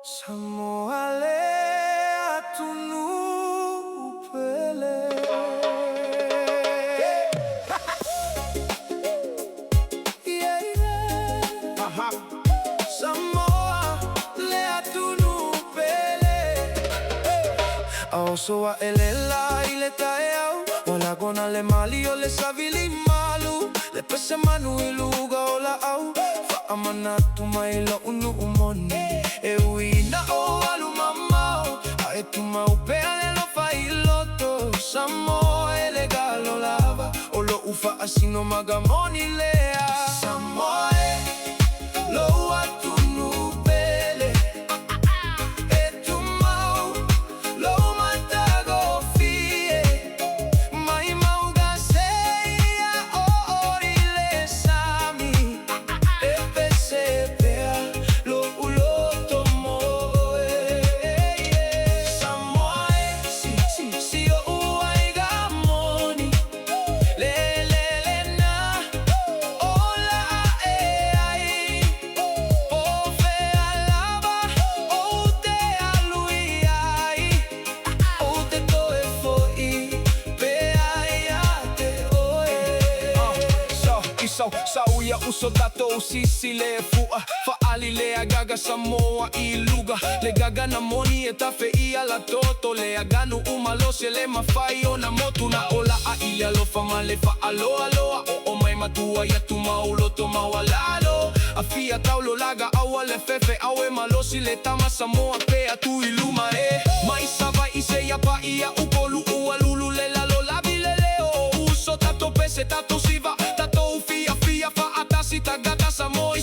Samoa le atunu'u pele. Yeah, yeah. Samoa le atunu'u pele. Aosoa elela I le taeau, o la gona le mali o le savili malu, le pese manu I luga o la au. Amanatu mai lo unu'u moni, e uina o alu mamau, a e tu mau pea le lo fai loto. Samoa e le galo lava, o lo ufa asino magamoni lea. Samoa e lo atunu'u pele, e tu mau lo matago fie, mai mau gaseia o orile sami. Sauia uso dato sisi le fua Faali le agaga Samoa I luga Le gaga na moni e tafe I ala toto Le aganu umalo se le mafai o na motu Na ola a ilia lo fama le fa aloa loa O mai matua ya tu maulo to mawalalo A fia taulo laga awa le fefe awe malosi le tama Samoa pea tu iluma e Mai sava I se ya pa ia ukolu ua lulu le lalo labi le leo Uso tato pese tato siva Tato ufia fia fa atasi tagata Samoa